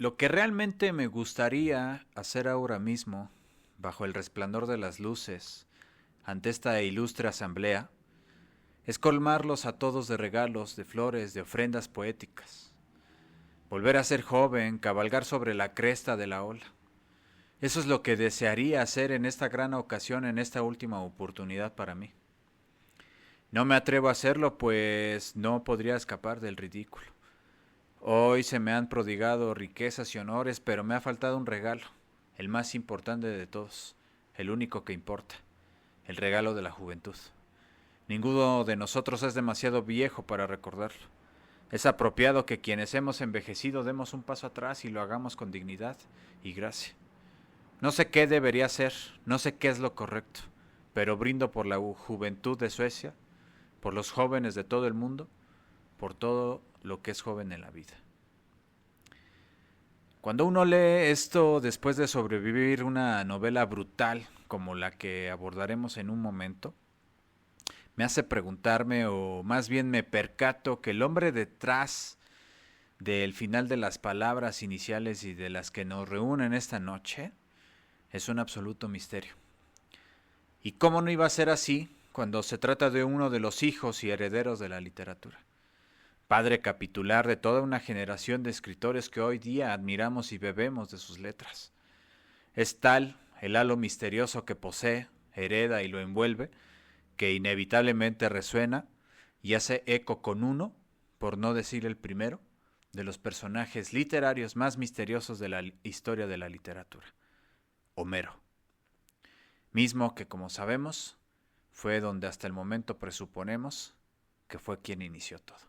Lo que realmente me gustaría hacer ahora mismo, bajo el resplandor de las luces, ante esta ilustre asamblea, es colmarlos a todos de regalos, de flores, de ofrendas poéticas. Volver a ser joven, cabalgar sobre la cresta de la ola. Eso es lo que desearía hacer en esta gran ocasión, en esta última oportunidad para mí. No me atrevo a hacerlo, pues no podría escapar del ridículo. Hoy se me han prodigado riquezas y honores, pero me ha faltado un regalo, el más importante de todos, el único que importa, el regalo de la juventud. Ninguno de nosotros es demasiado viejo para recordarlo. Es apropiado que quienes hemos envejecido demos un paso atrás y lo hagamos con dignidad y gracia. No sé qué debería ser, no sé qué es lo correcto, pero brindo por la juventud de Suecia, por los jóvenes de todo el mundo, por todo lo que es joven en la vida. Cuando uno lee esto después de sobrevivir una novela brutal como la que abordaremos en un momento, me hace preguntarme, o más bien me percato, que el hombre detrás del final de las palabras iniciales y de las que nos reúnen esta noche es un absoluto misterio. ¿Y cómo no iba a ser así cuando se trata de uno de los hijos y herederos de la literatura? Padre capitular de toda una generación de escritores que hoy día admiramos y bebemos de sus letras. Es tal el halo misterioso que posee, hereda y lo envuelve, que inevitablemente resuena y hace eco con uno, por no decir el primero, de los personajes literarios más misteriosos de la historia de la literatura, Homero. Mismo que, como sabemos, fue donde hasta el momento presuponemos que fue quien inició todo.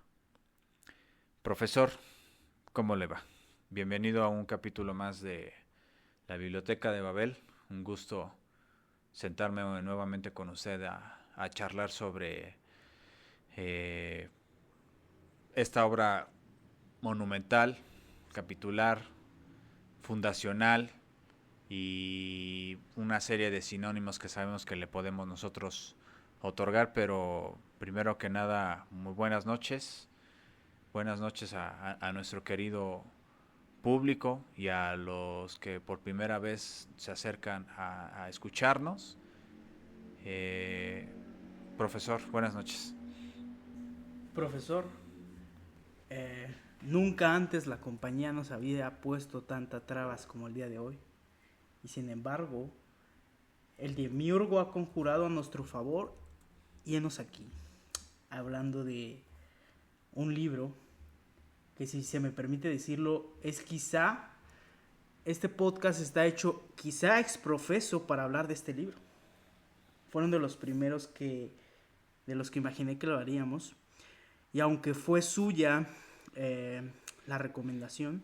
Profesor, ¿cómo le va? Bienvenido a un capítulo más de la Biblioteca de Babel. Un gusto sentarme nuevamente con usted a charlar sobre eh, esta obra monumental, capitular, fundacional y una serie de sinónimos que sabemos que le podemos nosotros otorgar, pero primero que nada, muy buenas noches. Buenas noches a nuestro querido público y a los que por primera vez se acercan a escucharnos. Eh, Profesor, buenas noches. Profesor, nunca antes la compañía nos había puesto tantas trabas como el día de hoy. Y sin embargo, el demiurgo ha conjurado a nuestro favor y henos aquí, hablando de un libro que, si se me permite decirlo, es quizá, este podcast está hecho quizá exprofeso para hablar de este libro. Fueron de los primeros de los que imaginé que lo haríamos. Y aunque fue suya la recomendación,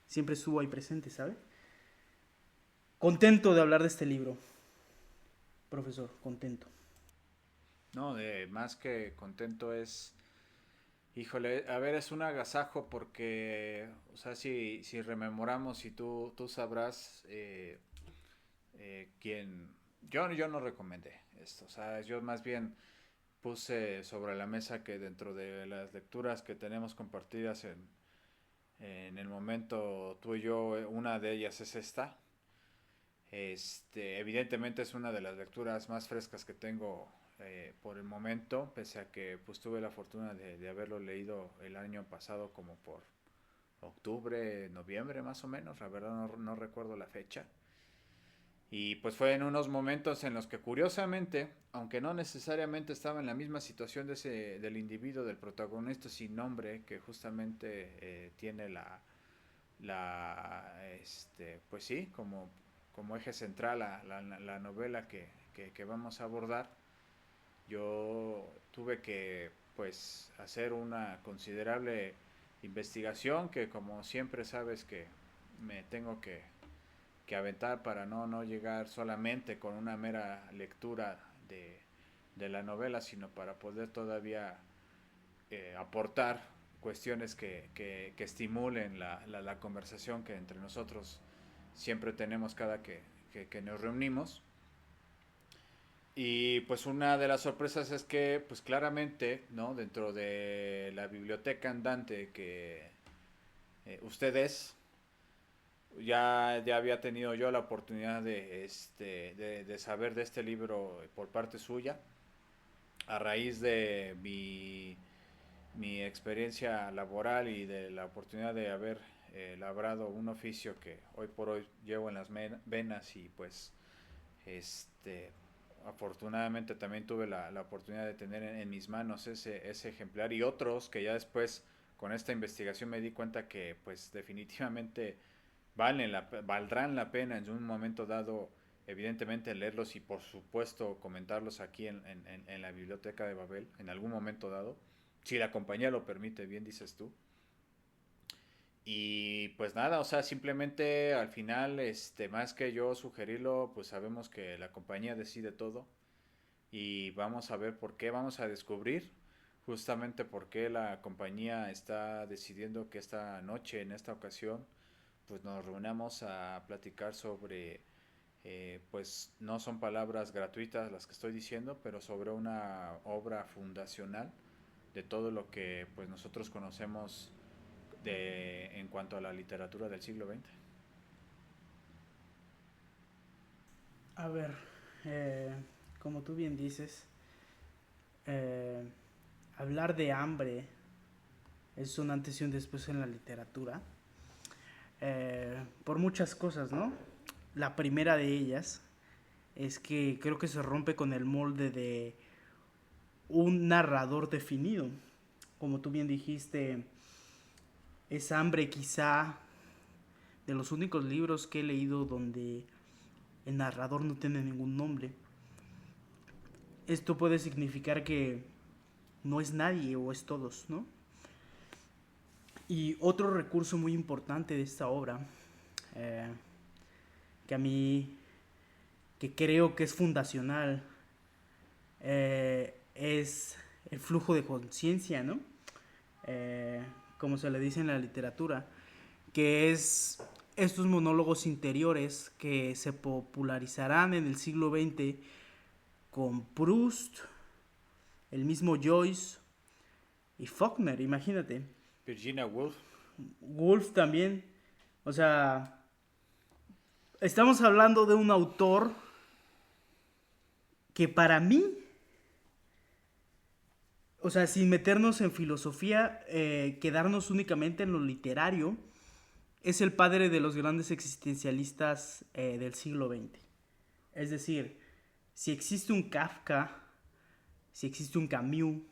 siempre estuvo ahí presente, ¿sabe? Contento de hablar de este libro, profesor, contento. No, más que contento es, híjole, a ver, es un agasajo porque, o sea, si rememoramos y tú sabrás quién, yo no recomendé esto, o sea, yo más bien puse sobre la mesa que dentro de las lecturas que tenemos compartidas en el momento tú y yo, una de ellas es esta. Evidentemente es una de las lecturas más frescas que tengo por el momento, pese a que pues tuve la fortuna de haberlo leído el año pasado como por octubre, noviembre más o menos, la verdad no recuerdo la fecha. Y pues fue en unos momentos en los que curiosamente, aunque no necesariamente estaba en la misma situación del individuo, del protagonista sin nombre, que justamente tiene pues sí, como eje central la novela que vamos a abordar, yo tuve que pues hacer una considerable investigación que, como siempre sabes, que me tengo que aventar para no llegar solamente con una mera lectura de la novela, sino para poder todavía aportar cuestiones que estimulen la conversación que entre nosotros siempre tenemos cada que nos reunimos. Y pues una de las sorpresas es que pues claramente, ¿no? Dentro de la biblioteca andante que usted es, ya había tenido yo la oportunidad de saber de este libro por parte suya, a raíz de mi experiencia laboral y de la oportunidad de haber labrado un oficio que hoy por hoy llevo en las venas y pues este afortunadamente también tuve la oportunidad de tener en mis manos ese ejemplar y otros que ya después con esta investigación me di cuenta que pues definitivamente valdrán la pena en un momento dado evidentemente leerlos y por supuesto comentarlos aquí en la biblioteca de Babel en algún momento dado, si la compañía lo permite, bien dices tú. Y pues nada, o sea, simplemente al final, más que yo sugerirlo, pues sabemos que la compañía decide todo y vamos a ver por qué, vamos a descubrir justamente por qué la compañía está decidiendo que esta noche, en esta ocasión, pues nos reunamos a platicar sobre, pues no son palabras gratuitas las que estoy diciendo, pero sobre una obra fundacional de todo lo que pues nosotros conocemos en cuanto a la literatura del siglo XX. A ver, eh, como tú bien dices, eh, hablar de hambre es un antes y un después en la literatura, por muchas cosas, ¿no? La primera de ellas es que creo que se rompe con el molde de un narrador definido. Como tú bien dijiste, es hambre quizá de los únicos libros que he leído donde el narrador no tiene ningún nombre. Esto puede significar que no es nadie o es todos, ¿no? Y otro recurso muy importante de esta obra, eh, que a mí, que creo que es fundacional, es el flujo de conciencia, ¿no? Eh, como se le dice en la literatura, que es estos monólogos interiores que se popularizarán en el siglo XX con Proust, el mismo Joyce y Faulkner, imagínate. Virginia Woolf. Woolf también. O sea, estamos hablando de un autor que para mí, o sea, sin meternos en filosofía, quedarnos únicamente en lo literario, es el padre de los grandes existencialistas del siglo XX. Es decir, si existe un Kafka, si existe un Camus,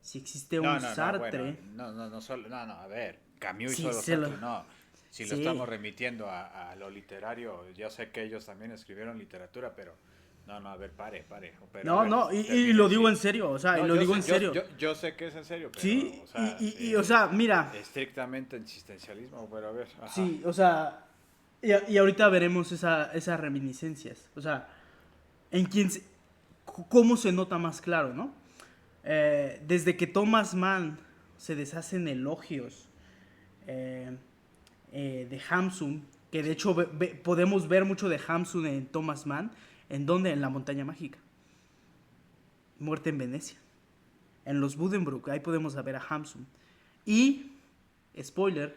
si existe un Bueno, Sartre, no, a ver, Camus sí, hizo los se lo... Sartre, no. Si lo Sí, estamos remitiendo a lo literario, yo sé que ellos también escribieron literatura, pero a ver, pare, pero a no, ver, no, y lo termine, digo sí. en serio, o sea, y No, lo digo en serio. yo sé que es en serio, pero, Sí, o sea, o sea, mira, estrictamente existencialismo, pero a ver, ajá. sí, o sea, y ahorita veremos esas reminiscencias, o sea, en quién, cómo se nota más claro, ¿no? Desde que Thomas Mann se deshacen elogios eh, de Hamsun, que de hecho podemos ver mucho de Hamsun en Thomas Mann, ¿en dónde? En La Montaña Mágica, Muerte en Venecia, en los Buddenbrook, ahí podemos ver a Hamsun. Y, spoiler,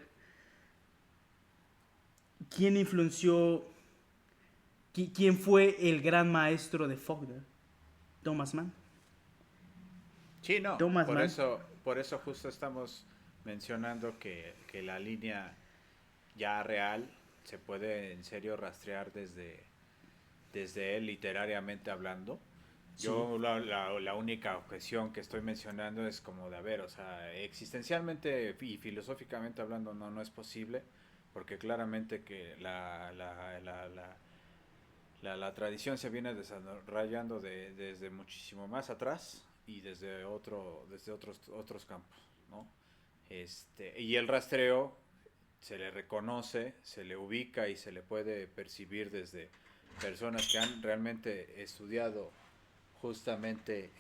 ¿quién influenció, quién fue el gran maestro de Faulkner? Thomas Mann. Sí, no, Thomas Mann. por eso justo estamos mencionando que la línea ya real se puede en serio rastrear desde él literariamente hablando. Sí, Yo la única objeción que estoy mencionando es como de, a ver, o sea, existencialmente y filosóficamente hablando no es posible, porque claramente que la tradición se viene desarrollando desde muchísimo más atrás y desde otros campos, ¿no? Y el rastreo se le reconoce, se le ubica y se le puede percibir desde personas que han realmente estudiado justamente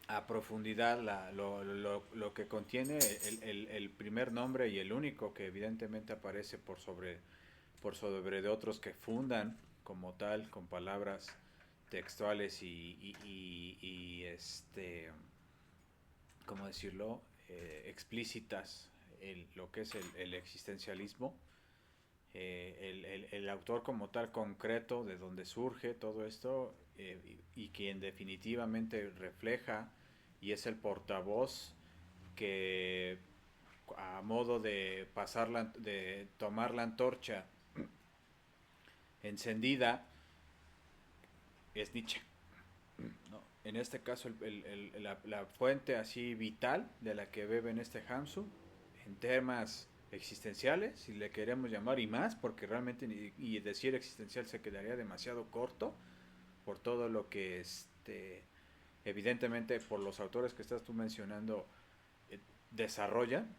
a profundidad lo que contiene el primer nombre y el único que evidentemente aparece por sobre de otros que fundan como tal con palabras textuales y ¿cómo decirlo? Explícitas lo que es el existencialismo, el autor como tal concreto de donde surge todo esto, y quien definitivamente refleja y es el portavoz que a modo de de tomar la antorcha encendida es Nietzsche, ¿no? En este caso la fuente así vital de la que bebe en este Hamsun en temas existenciales, si le queremos llamar, y más, porque realmente y decir existencial se quedaría demasiado corto por todo lo que evidentemente por los autores que estás tú mencionando desarrollan,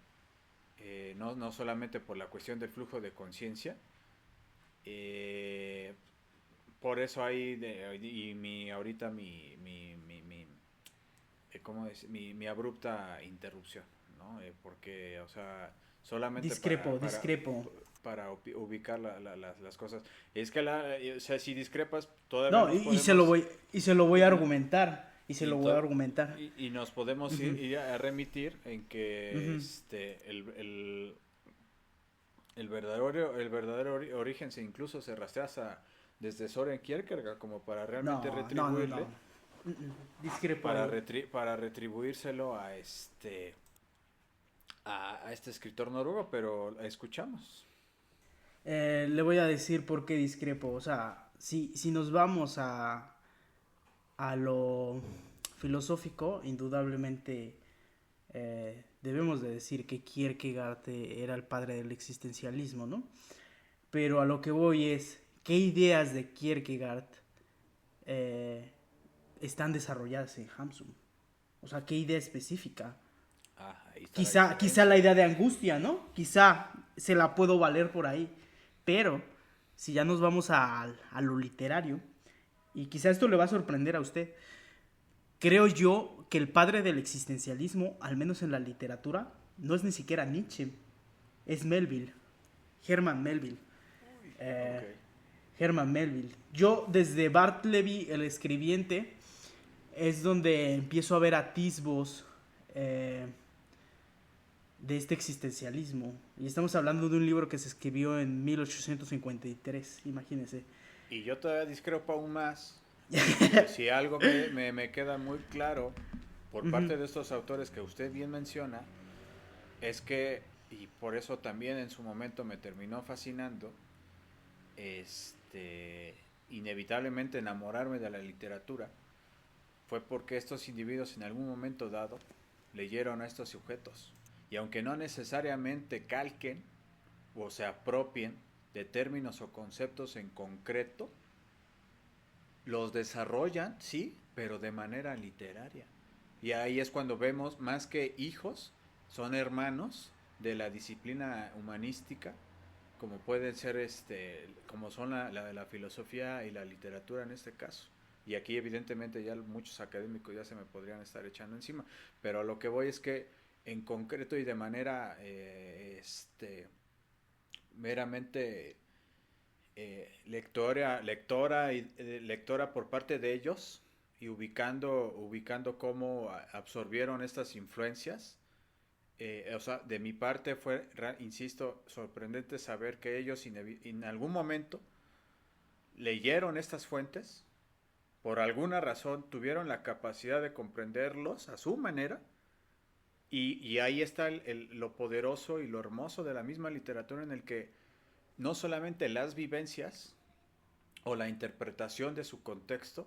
no solamente por la cuestión del flujo de conciencia, eh, por eso hay y ahorita ¿cómo mi abrupta interrupción, ¿no? Porque, o sea, solamente Discrepo. para ubicar las cosas. Es que, o sea, si discrepas, todavía No, nos podemos... y se lo voy a argumentar. Y se Y, lo voy a argumentar. y nos podemos Ujú, ir a remitir en que ujú. el verdadero origen incluso se rastrea desde Soren Kierkegaard como para realmente retribuirle, No. Discrepo ahí. para retribuírselo a este escritor noruego, pero escuchamos. Le voy a decir por qué discrepo. O sea, si nos vamos a lo filosófico, indudablemente debemos de decir que Kierkegaard era el padre del existencialismo, ¿no? Pero a lo que voy es, ¿qué ideas de Kierkegaard eh, están desarrolladas en Hamsun? O sea, ¿qué idea específica? Ahí está la Quizá diferencia. la idea de angustia, ¿no? Quizá se la puedo valer por ahí. Pero si ya nos vamos a lo literario, y quizá esto le va a sorprender a usted, creo yo que el padre del existencialismo, al menos en la literatura, no es ni siquiera Nietzsche, es Melville, Herman Melville. Ok. Eh, Herman Melville. Yo desde Bartleby, el escribiente, es donde empiezo a ver atisbos eh, de este existencialismo. Y estamos hablando de un libro que se escribió en 1853, imagínense. Y yo todavía discrepo aún más, porque si algo me queda muy claro por Ujú. parte de estos autores que usted bien menciona, es que, y por eso también en su momento me terminó fascinando, inevitablemente enamorarme de la literatura, fue porque estos individuos en algún momento dado leyeron a estos sujetos. Y aunque no necesariamente calquen o se apropien de términos o conceptos en concreto, los desarrollan, sí, pero de manera literaria. Y ahí es cuando vemos más que hijos, son hermanos de la disciplina humanística, como pueden ser como son la filosofía y la literatura en este caso. Y aquí evidentemente ya muchos académicos ya se me podrían estar echando encima, pero a lo que voy es que en concreto y de manera meramente lectora por parte de ellos y ubicando cómo absorbieron estas influencias. O sea, de mi parte fue, insisto, sorprendente saber que ellos en algún momento leyeron estas fuentes, por alguna razón tuvieron la capacidad de comprenderlos a su manera, y ahí está lo poderoso y lo hermoso de la misma literatura en el que no solamente las vivencias o la interpretación de su contexto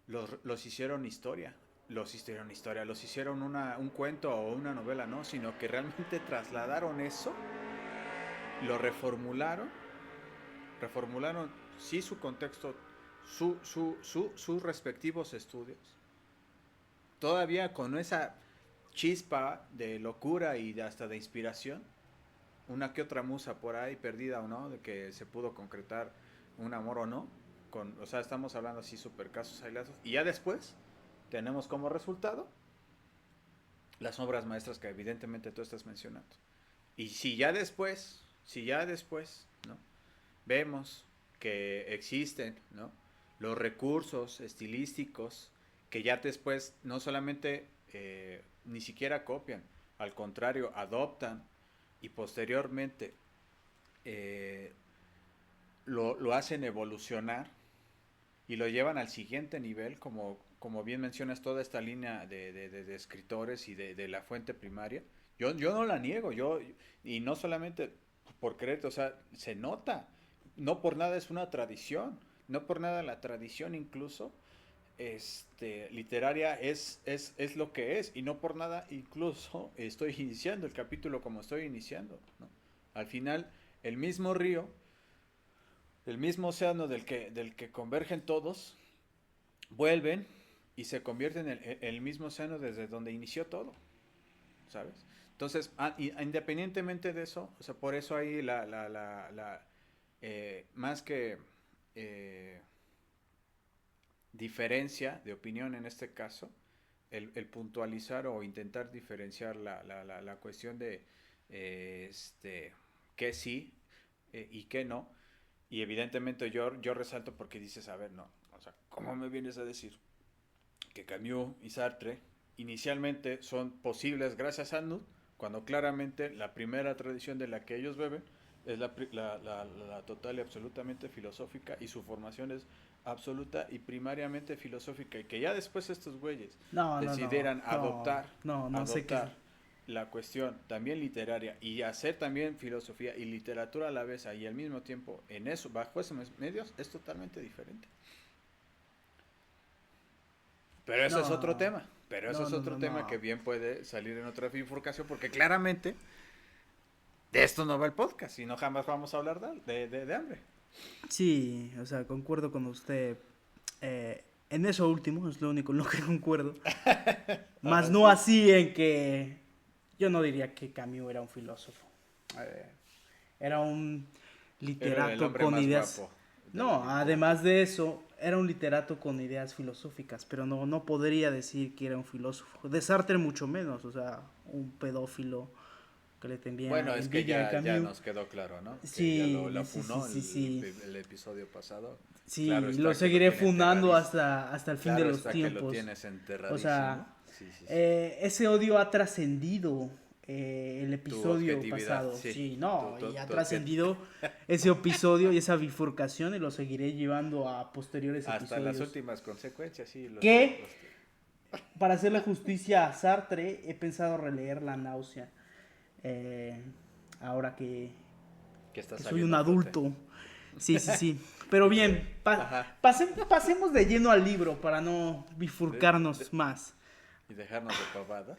los hicieron historia, los hicieron un cuento o una novela, no, sino que realmente trasladaron eso, lo reformularon sí su contexto, sus respectivos estudios, todavía con esa chispa de locura y hasta de inspiración, una que otra musa por ahí perdida o no, de que se pudo concretar un amor o no, o sea, estamos hablando así super casos aislados, y ya después tenemos como resultado las obras maestras que evidentemente tú estás mencionando. Y si ya después, ¿no? Vemos que existen, ¿no? Los recursos estilísticos que ya después no solamente ni siquiera copian, al contrario, adoptan y posteriormente eh, lo hacen evolucionar y lo llevan al siguiente nivel, como bien mencionas, toda esta línea de escritores y de la fuente primaria. Yo no la niego, y no solamente por creerte, o sea, se nota, no por nada es una tradición, no por nada la tradición incluso literaria es lo que es, y no por nada incluso estoy iniciando el capítulo como estoy iniciando, ¿no? Al final, el mismo río, el mismo océano del que convergen todos, vuelven y se convierten en el mismo océano desde donde inició todo, ¿sabes? Entonces, independientemente de eso, o sea, por eso hay más que eh, diferencia de opinión en este caso, el puntualizar o intentar diferenciar la cuestión de qué sí y qué no. Y evidentemente yo resalto porque dices, a ver, no, o sea, ¿cómo me vienes a decir que Camus y Sartre inicialmente son posibles gracias a Nud, cuando claramente la primera tradición de la que ellos beben es la total y absolutamente filosófica, y su formación es absoluta y primariamente filosófica, y que ya después estos güeyes No, no, no, decidieran no, no, no sé qué. adoptar la cuestión también literaria y hacer también filosofía y literatura a la vez y al mismo tiempo en eso, bajo esos medios, es totalmente diferente. Pero eso es otro No, tema. Pero eso no, es no, otro no, tema que no. bien puede salir en otra bifurcación, porque claramente de esto no va el podcast, y no jamás vamos a hablar de hambre. Sí, o sea, concuerdo con usted. En eso último, es lo único en lo que concuerdo. Más Ajá, no sí. así en que yo no diría que Camus era un filósofo. Eh, Era un Era el literato hombre con más ideas. guapo de la No, literatura. además de eso, era un literato con ideas filosóficas, pero no, no podría decir que era un filósofo. De Sartre mucho menos, o sea, un pedófilo que le tenía Bueno, es que envidia a ya Camus. nos quedó claro, ¿no? Que ya Sí, la sí, sí, funó sí, sí. el episodio pasado. Claro Sí, lo está que lo seguiré tiene fundando enterradísimo. hasta el fin de Claro los está que lo tiempos. tienes O enterradísimo. sea, Sí, sí, sí. ese odio ha trascendido el Tu episodio objetividad, pasado. sí. Sí, no, Tu, y ha tu objet- trascendido ese episodio y esa bifurcación y lo seguiré llevando a posteriores Hasta las episodios. últimas consecuencias, sí. Que, para hacerle justicia a Sartre, he pensado releer La náusea. eh, ahora Que está que soy un saliendo a flote. adulto. Sí, sí, sí. Pero Y que, bien, ajá. pasemos de lleno al libro para no de- de- bifurcarnos más. y dejarnos de pavadas.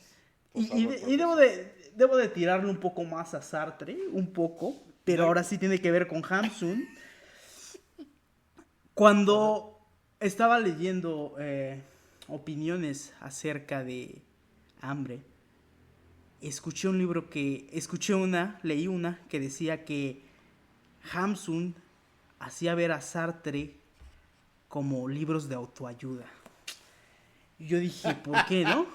Por Y, favor, y profesor. debo de tirarle un poco más a Sartre, un poco, pero No, ahora sí tiene que ver con Hamsun. ajá. Cuando estaba leyendo opiniones acerca de hambre, leí una que decía que Hamsun hacía ver a Sartre como libros de autoayuda. Y yo dije, ¿por qué, no?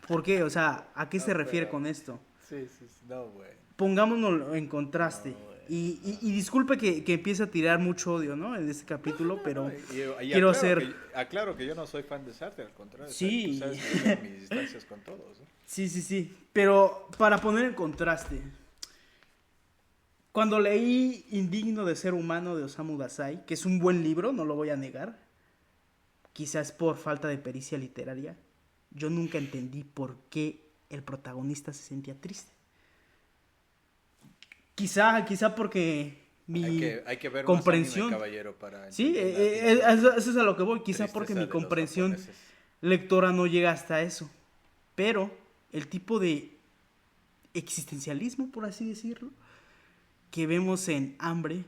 ¿Por qué? O sea, ¿a qué se No, refiere pero. con esto? Sí, sí, sí. No, güey. Pongámonos en contraste. No, güey. Y disculpe que empiece a tirar mucho odio, ¿no? En este capítulo, No, no. pero Y quiero aclaro hacer... aclaro que yo no soy fan de Sartre, al contrario. Tú Sí, sabes que yo tengo mis distancias con todos, ¿no? sí, sí, sí. Pero para poner en contraste, cuando leí Indigno de ser humano de Osamu Dazai, que es un buen libro, no lo voy a negar, quizás por falta de pericia literaria, yo nunca entendí por qué el protagonista se sentía triste. Quizá porque mi Hay que ver más anime, comprensión, caballero, para sí, entender la pinche eso es a lo que voy, quizá porque tristeza mi de los comprensión japoneses. lectora no llega hasta eso. Pero el tipo de existencialismo, por así decirlo, que vemos en Hambre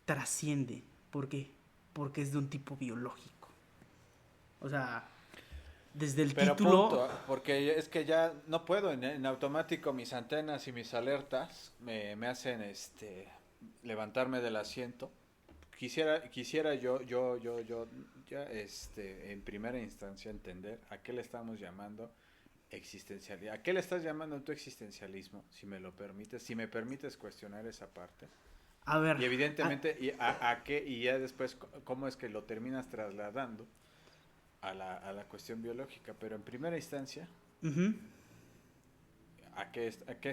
trasciende. ¿Por qué? Porque es de un tipo biológico. O sea, desde el Pero título, punto, porque es que ya no puedo, en automático mis antenas y mis alertas me hacen levantarme del asiento. Quisiera yo ya en primera instancia entender a qué le estamos llamando existencialidad. ¿A qué le estás llamando tu existencialismo? Si me lo permites, si me permites cuestionar esa parte. a ver, Y evidentemente, a qué, y ya después, cómo es que lo terminas trasladando a la cuestión biológica. Pero en primera instancia, uh-huh, qué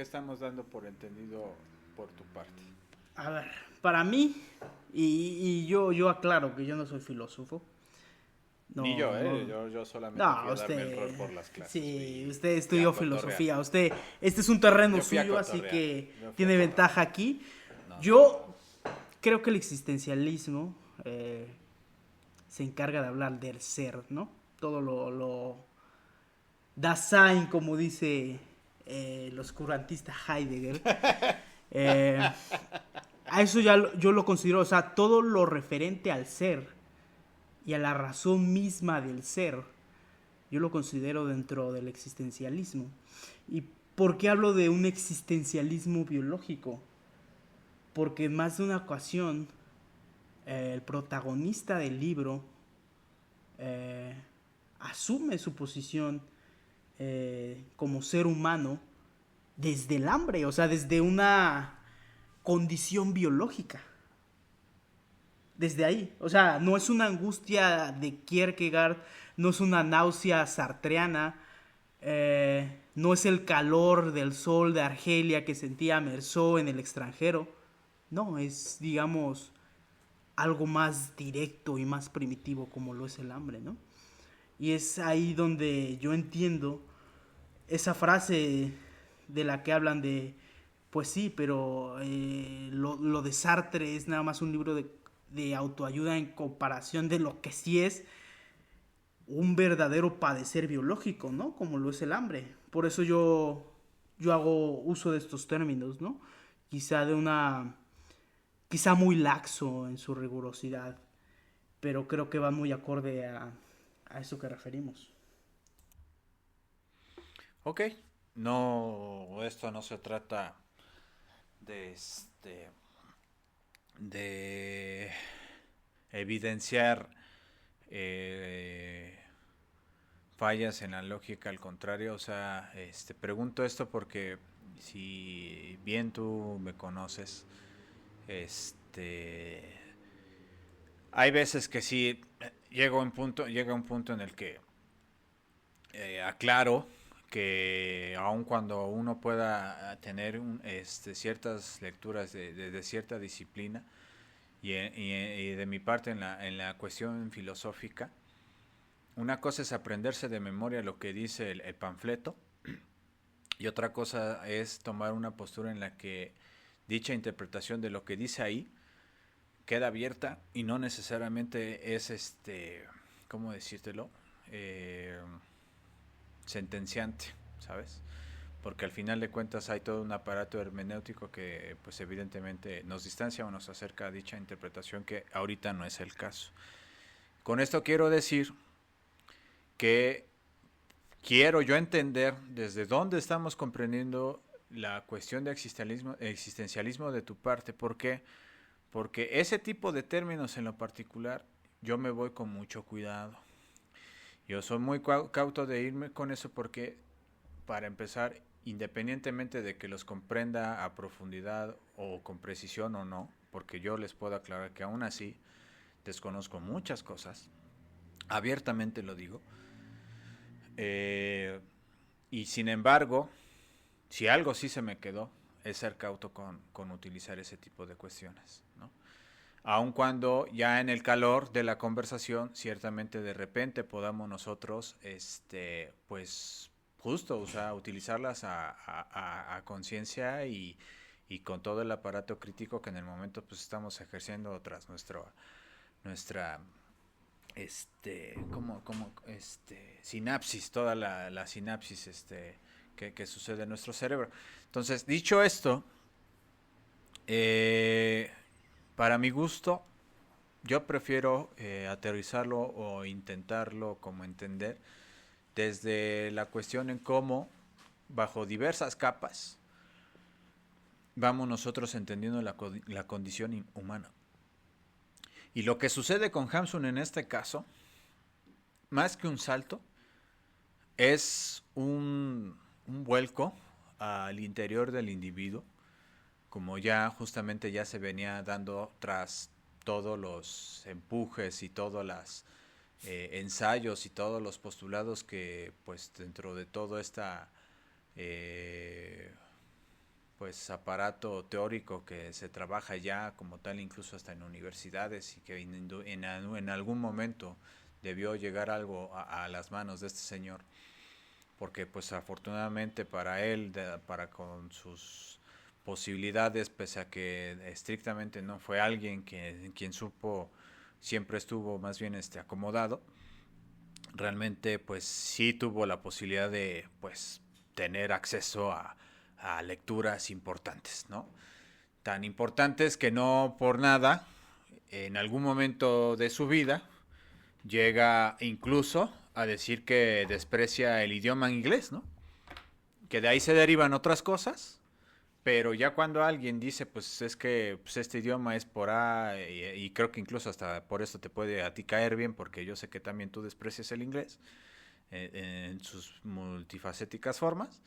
estamos dando por entendido por tu parte? A ver, para mí, y yo aclaro que yo no soy filósofo. Ni yo, No, no. yo solamente fui No, a darme el rol usted. por las clases, Sí, fui, usted fui a estudió cotorrear. filosofía. Este es un terreno Yo fui a suyo, así cotorrear, que yo fui a tiene cotorrear. ventaja aquí. No, no, no. Yo creo que el existencialismo se encarga de hablar del ser, ¿no? Todo lo Dasein, como dice el oscurantista Heidegger. Eh, a eso yo lo considero, o sea, todo lo referente al ser y a la razón misma del ser, yo lo considero dentro del existencialismo. ¿Y por qué hablo de un existencialismo biológico? Porque en más de una ocasión el protagonista del libro eh, asume su posición como ser humano desde el hambre, o sea, desde una condición biológica. Desde ahí, o sea, no es una angustia de Kierkegaard, no es una náusea sartreana, no es el calor del sol de Argelia que sentía Meursault en el extranjero, no, es, digamos, algo más directo y más primitivo como lo es el hambre, ¿no? Y es ahí donde yo entiendo esa frase de la que hablan de, pues sí, pero lo de Sartre es nada más un libro de autoayuda en comparación de lo que sí es un verdadero padecer biológico, ¿no? Como lo es el hambre. Por eso yo hago uso de estos términos, ¿no? Quizá de una, quizá muy laxo en su rigurosidad, pero creo que va muy acorde a eso que referimos. Ok, no, esto no se trata de de evidenciar eh, fallas en la lógica, al contrario, o sea, pregunto esto porque si bien tú me conoces, este, hay veces que sí llega un punto en el que aclaro que aun cuando uno pueda tener ciertas lecturas de cierta disciplina y de mi parte en la cuestión filosófica, una cosa es aprenderse de memoria lo que dice el panfleto y otra cosa es tomar una postura en la que dicha interpretación de lo que dice ahí queda abierta y no necesariamente es ¿cómo decírtelo? Eh, sentenciante, ¿sabes? Porque al final de cuentas hay todo un aparato hermenéutico que pues evidentemente nos distancia o nos acerca a dicha interpretación que ahorita no es el caso. Con esto quiero decir que quiero yo entender desde dónde estamos comprendiendo la cuestión de existencialismo de tu parte. ¿Por qué? Porque ese tipo de términos en lo particular yo me voy con mucho cuidado. Yo soy muy cauto de irme con eso porque, para empezar, independientemente de que los comprenda a profundidad o con precisión o no, porque yo les puedo aclarar que aún así desconozco muchas cosas, abiertamente lo digo, eh, y sin embargo, si algo sí se me quedó, es ser cauto con utilizar ese tipo de cuestiones, ¿no? Aun cuando ya en el calor de la conversación, ciertamente de repente podamos nosotros, pues justo, o sea, utilizarlas a conciencia y con todo el aparato crítico que en el momento pues estamos ejerciendo tras nuestra, sinapsis, toda la sinapsis, que sucede en nuestro cerebro. Entonces, dicho esto, eh, para mi gusto, yo prefiero aterrizarlo o intentarlo como entender desde la cuestión en cómo, bajo diversas capas, vamos nosotros entendiendo la condición humana. Y lo que sucede con Hamsun en este caso, más que un salto, es un vuelco al interior del individuo, como ya justamente ya se venía dando tras todos los empujes y todos los ensayos y todos los postulados que pues dentro de toda esta eh, pues aparato teórico que se trabaja ya como tal incluso hasta en universidades y que en algún momento debió llegar algo a las manos de este señor, porque pues afortunadamente para él, para con sus posibilidades, pese a que estrictamente no fue alguien quien supo, siempre estuvo más bien acomodado, realmente pues sí tuvo la posibilidad de pues tener acceso a lecturas importantes, ¿no? Tan importantes que no por nada, en algún momento de su vida, llega incluso a decir que desprecia el idioma inglés, ¿no? Que de ahí se derivan otras cosas, pero ya cuando alguien dice, pues es que pues, este idioma es por A, y creo que incluso hasta por eso te puede a ti caer bien, porque yo sé que también tú desprecias el inglés en sus multifacéticas formas.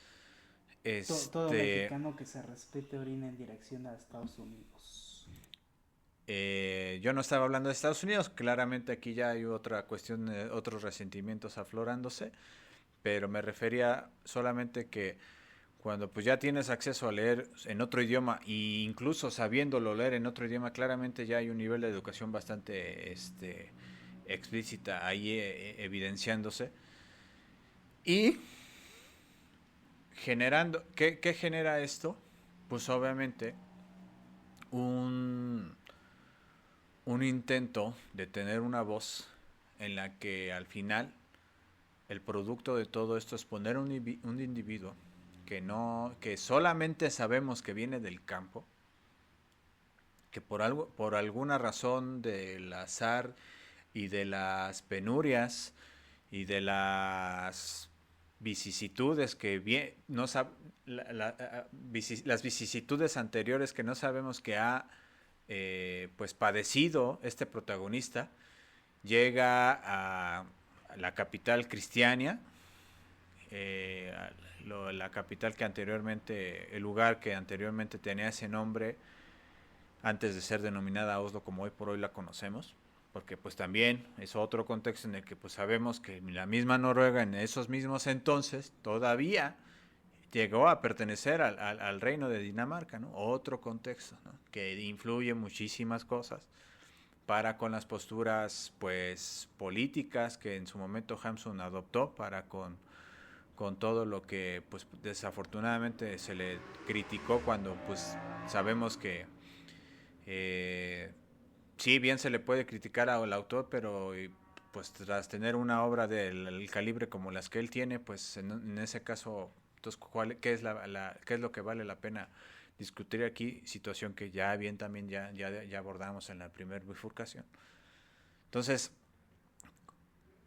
Todo Este, mexicano que se respete orina en dirección a Estados Unidos. yo no estaba hablando de Estados Unidos, claramente aquí ya hay otra cuestión, otros resentimientos aflorándose, pero me refería solamente que cuando pues ya tienes acceso a leer en otro idioma e incluso sabiéndolo leer en otro idioma, claramente ya hay un nivel de educación bastante explícita ahí evidenciándose. Y generando, ¿qué genera esto? Pues obviamente un, un intento de tener una voz en la que al final el producto de todo esto es poner un individuo que no, que solamente sabemos que viene del campo, que por alguna razón del azar y de las penurias y de las vicisitudes que no las vicisitudes anteriores que no sabemos que ha pues padecido este protagonista, llega a la capital cristiana, la capital que anteriormente, el lugar que anteriormente tenía ese nombre antes de ser denominada Oslo como hoy por hoy la conocemos, porque pues también es otro contexto en el que pues sabemos que la misma Noruega en esos mismos entonces todavía llegó a pertenecer al reino de Dinamarca, ¿no? Otro contexto, ¿no? Que influye muchísimas cosas para con las posturas pues políticas que en su momento Hamsun adoptó para con todo lo que pues desafortunadamente se le criticó cuando pues sabemos que eh, sí bien se le puede criticar al autor, pero pues tras tener una obra del calibre como las que él tiene, pues en ese caso, entonces, ¿qué es qué es lo que vale la pena discutir aquí? Situación que ya bien también ya abordamos en la primera bifurcación. Entonces,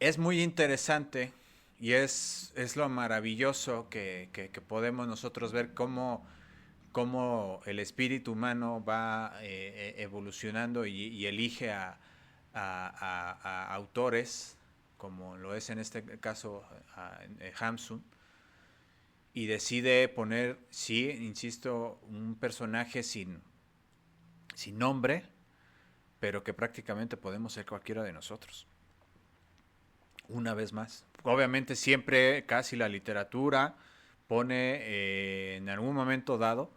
es muy interesante y es lo maravilloso que podemos nosotros ver cómo el espíritu humano va evolucionando y elige a autores, como lo es en este caso Hamsun, y decide poner, sí, insisto, un personaje sin nombre, pero que prácticamente podemos ser cualquiera de nosotros. Una vez más. Obviamente siempre casi la literatura pone en algún momento dado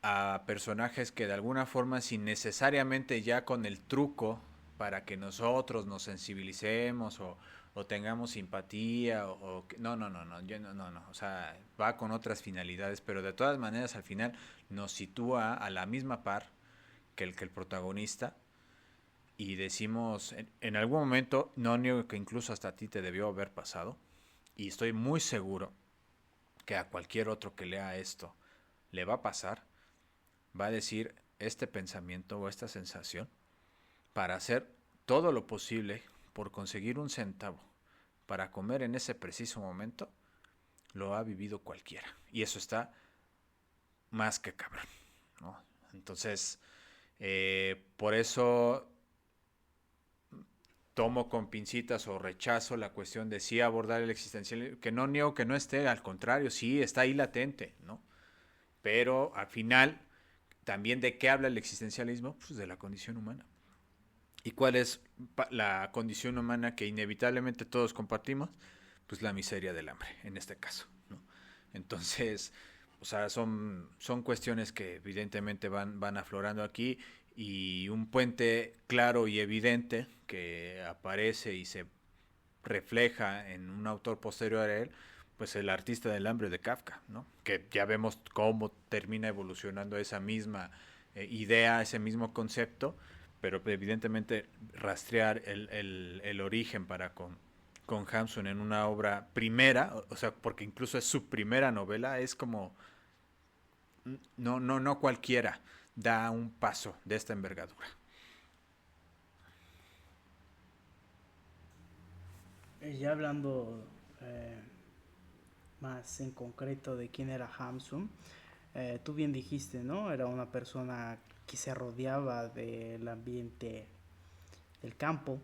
a personajes que de alguna forma sin necesariamente ya con el truco para que nosotros nos sensibilicemos o tengamos simpatía o sea, va con otras finalidades, pero de todas maneras al final nos sitúa a la misma par que el protagonista y decimos, en algún momento, no niego que incluso hasta a ti te debió haber pasado, y estoy muy seguro que a cualquier otro que lea esto le va a pasar, va a decir este pensamiento o esta sensación para hacer todo lo posible por conseguir un centavo para comer en ese preciso momento, lo ha vivido cualquiera. Y eso está más que cabrón, ¿no? Entonces, por eso tomo con pincitas o rechazo la cuestión de sí abordar el existencialismo, que no niego que no esté, al contrario, sí está ahí latente, ¿no? Pero al final, también de qué habla el existencialismo, pues de la condición humana. ¿Y cuál es la condición humana que inevitablemente todos compartimos? Pues la miseria del hambre, en este caso, ¿no? Entonces, o sea, son cuestiones que evidentemente van aflorando aquí y un puente claro y evidente que aparece y se refleja en un autor posterior a él, pues el artista del hambre de Kafka, ¿no? Que ya vemos cómo termina evolucionando esa misma idea, ese mismo concepto, pero evidentemente rastrear el origen para con Hamsun en una obra primera, o sea, porque incluso es su primera novela, es como, no cualquiera da un paso de esta envergadura. Ya hablando más en concreto de quién era Hamsun, tú bien dijiste, ¿no? Era una persona que se rodeaba del ambiente del campo,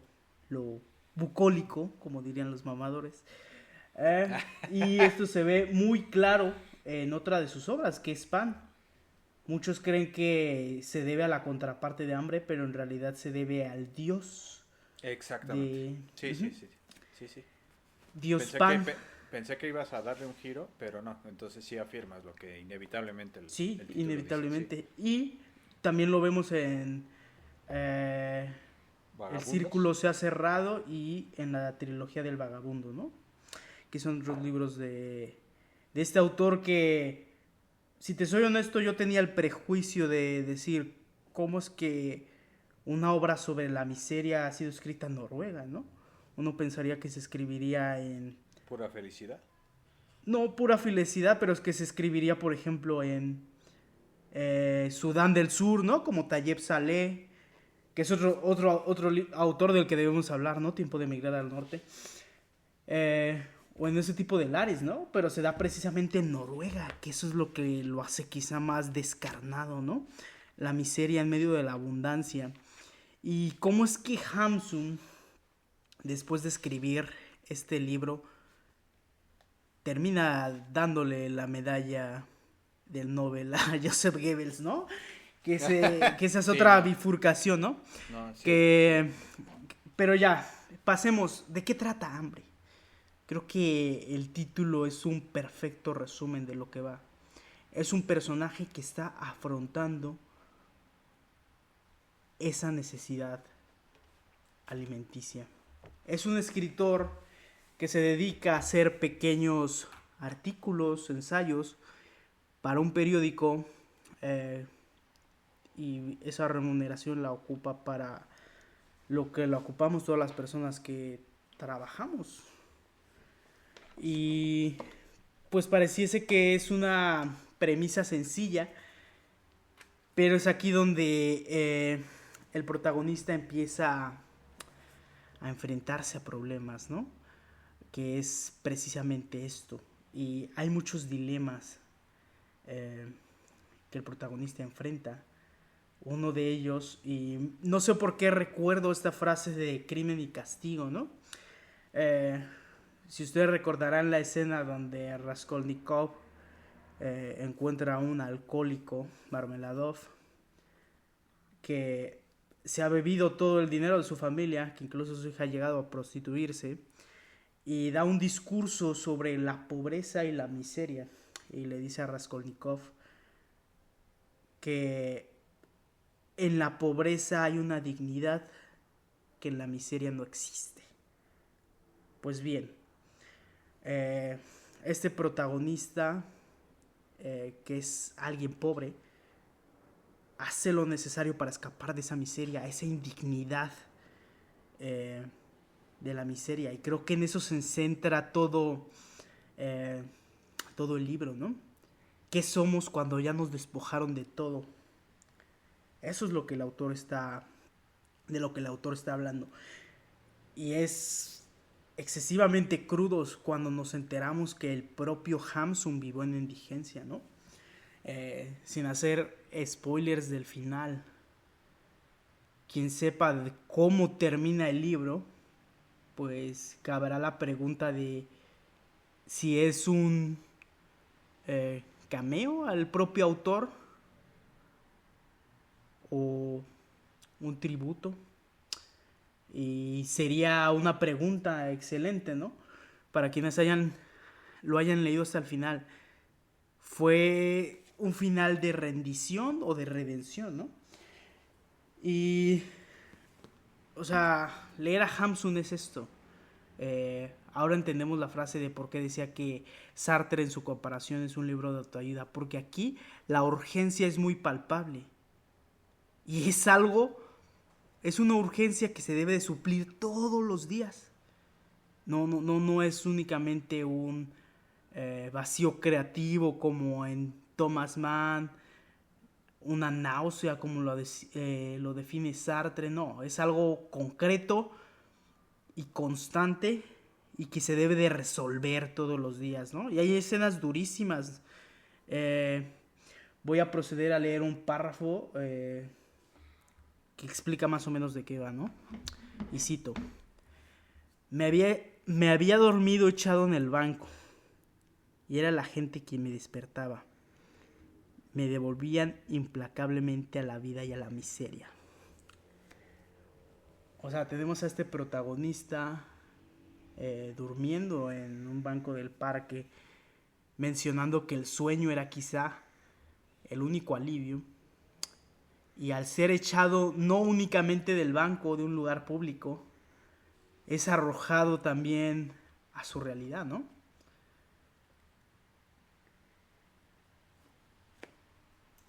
lo bucólico, como dirían los mamadores. Y esto se ve muy claro en otra de sus obras, que es Pan. Muchos creen que se debe a la contraparte de hambre, pero en realidad se debe al dios Exactamente. de... Sí, Uh-huh. sí, sí, sí, sí. Dios Pensé que, Pan. pensé que ibas a darle un giro, pero no. Entonces sí afirmas lo que inevitablemente Sí, el título dice, sí. inevitablemente. Y también lo vemos en eh, El Vagabundos. Círculo se ha cerrado y en la trilogía del Vagabundo, ¿no? Que son otros libros de este autor que, si te soy honesto, yo tenía el prejuicio de decir, ¿cómo es que una obra sobre la miseria ha sido escrita en Noruega, ¿no? Uno pensaría que se escribiría en... Pura felicidad. No pura felicidad, pero es que se escribiría, por ejemplo, en Sudán del Sur, ¿no? Como Tayeb Saleh, que es otro autor del que debemos hablar, ¿no? Tiempo de emigrar al norte. O en ese tipo de lares, ¿no? Pero se da precisamente en Noruega, que eso es lo que lo hace quizá más descarnado, ¿no? La miseria en medio de la abundancia. Y cómo es que Hamsun, después de escribir este libro, termina dándole la medalla del Nobel a Joseph Goebbels, ¿no? Que esa es Sí, otra no. bifurcación, ¿no? No, sí, Que, pero ya, pasemos. ¿De qué trata Hambre? Creo que el título es un perfecto resumen de lo que va. Es un personaje que está afrontando esa necesidad alimenticia. Es un escritor que se dedica a hacer pequeños artículos, ensayos para un periódico eh, y esa remuneración la ocupa para lo que la ocupamos todas las personas que trabajamos. Y pues pareciese que es una premisa sencilla, pero es aquí donde el protagonista empieza a enfrentarse a problemas, ¿no? Que es precisamente esto. Y hay muchos dilemas eh, que el protagonista enfrenta. Uno de ellos, y no sé por qué recuerdo esta frase de Crimen y Castigo, ¿no? Eh, si ustedes recordarán la escena donde Raskolnikov encuentra a un alcohólico, Marmeladov, que se ha bebido todo el dinero de su familia, que incluso su hija ha llegado a prostituirse, y da un discurso sobre la pobreza y la miseria. Y le dice a Raskolnikov que en la pobreza hay una dignidad que en la miseria no existe. Pues bien, este protagonista, que es alguien pobre, hace lo necesario para escapar de esa miseria, esa indignidad eh, de la miseria. Y creo que en eso se centra eh, todo el libro, ¿no? ¿Qué somos cuando ya nos despojaron de todo? Eso es lo que el autor está, de lo que el autor está hablando. Y es excesivamente crudos cuando nos enteramos que el propio Hamsun vivió en indigencia, ¿no? Sin hacer spoilers del final. Quien sepa de cómo termina el libro, pues cabrá la pregunta de si es un cameo al propio autor o un tributo. Y sería una pregunta excelente, ¿no? Para quienes lo hayan leído hasta el final. fue un final de rendición o de redención, ¿no? Y, o sea, leer a Hamsun es esto. Ahora entendemos la frase de por qué decía que Sartre en su comparación es un libro de autoayuda, porque aquí la urgencia es muy palpable y es algo, es una urgencia que se debe de suplir todos los días. No es únicamente un vacío creativo como en Thomas Mann, una náusea como lo define Sartre, no, es algo concreto y constante y que se debe de resolver todos los días, ¿no? Y hay escenas durísimas. Eh, Voy a proceder a leer un párrafo que explica más o menos de qué va, ¿no? Y cito: me había dormido echado en el banco y era la gente quien me despertaba. Me devolvían implacablemente a la vida y a la miseria. O sea, tenemos a este protagonista durmiendo en un banco del parque, mencionando que el sueño era quizá el único alivio. Y al ser echado no únicamente del banco o de un lugar público, es arrojado también a su realidad, ¿no?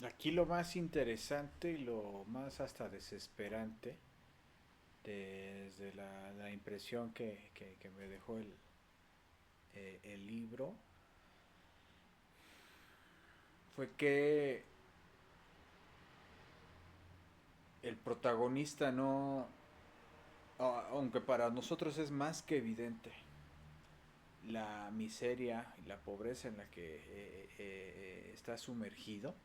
Aquí lo más interesante y lo más hasta desesperante, desde la impresión que me dejó el libro, fue que el protagonista no, aunque para nosotros es más que evidente la miseria y la pobreza en la que está sumergido,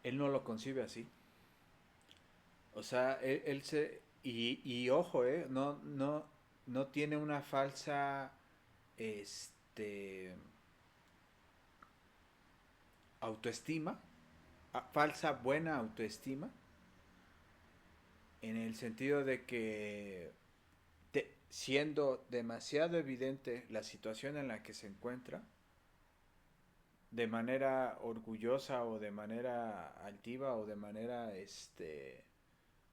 él no lo concibe así. O sea, él se... Y ojo, no tiene una falsa este, autoestima, falsa buena autoestima, en el sentido de que siendo demasiado evidente la situación en la que se encuentra, de manera orgullosa o de manera altiva o de manera,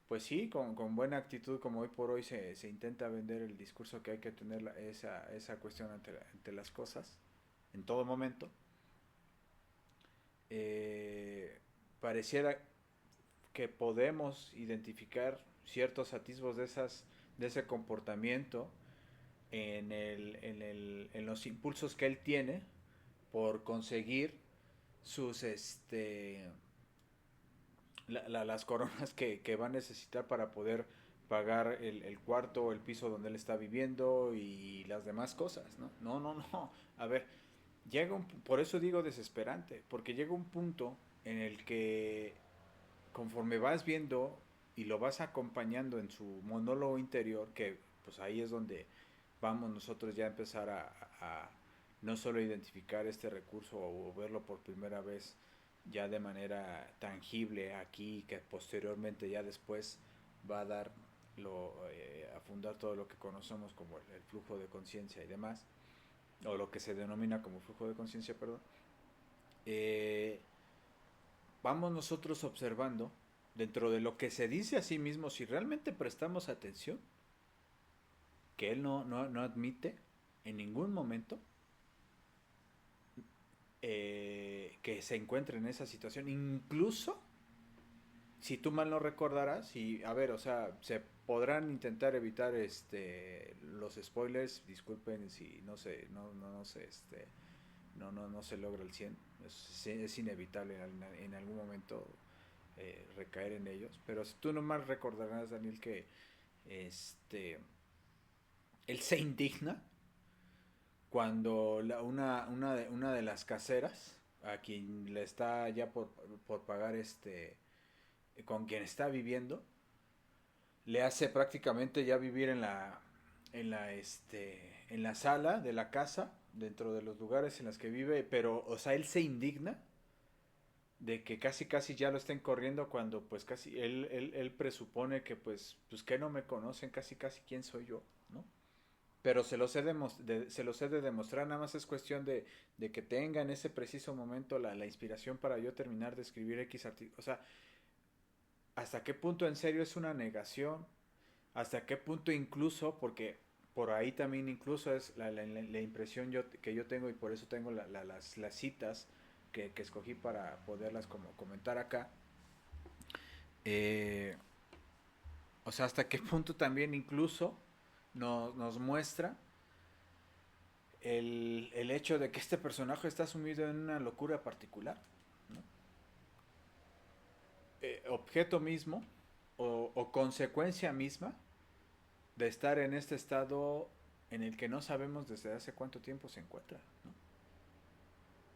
pues sí, con buena actitud, como hoy por hoy se intenta vender el discurso que hay que tener esa cuestión ante las cosas, en todo momento, pareciera que podemos identificar ciertos atisbos de ese comportamiento en los impulsos que él tiene por conseguir sus las coronas que va a necesitar para poder pagar el cuarto o el piso donde él está viviendo y las demás cosas, ¿no? No. A ver, por eso digo desesperante, porque llega un punto en el que conforme vas viendo y lo vas acompañando en su monólogo interior, que pues ahí es donde vamos nosotros ya a empezar a no solo identificar este recurso o verlo por primera vez ya de manera tangible aquí, que posteriormente ya después va a dar a fundar todo lo que conocemos como el flujo de conciencia y demás, o lo que se denomina como flujo de conciencia, perdón. eh, Vamos nosotros observando dentro de lo que se dice a sí mismo, si realmente prestamos atención, que él no admite en ningún momento que se encuentre en esa situación. Incluso, si tú mal no recordarás, y a ver, o sea, se podrán intentar evitar los spoilers, disculpen si no sé, no sé, no se logra el 100, es inevitable en algún momento recaer en ellos, pero si tú no mal recordarás, Daniel, que este él se indigna cuando una de las caseras, a quien le está ya por pagar con quien está viviendo, le hace prácticamente ya vivir en la sala de la casa, dentro de los lugares en los que vive, pero, o sea, él se indigna de que casi ya lo estén corriendo cuando pues casi él presupone que pues que no me conocen, casi quién soy yo, ¿no? Pero se los he de demostrar, nada más es cuestión de que tenga en ese preciso momento la inspiración para yo terminar de escribir X artículo. O sea, ¿hasta qué punto en serio es una negación? ¿Hasta qué punto incluso, porque por ahí también incluso es la impresión que yo tengo y por eso tengo las citas que escogí para poderlas como comentar acá? Eh, o sea, ¿hasta qué punto también incluso nos muestra el hecho de que este personaje está sumido en una locura particular? ¿No? Objeto mismo o consecuencia misma de estar en este estado en el que no sabemos desde hace cuánto tiempo se encuentra, ¿no?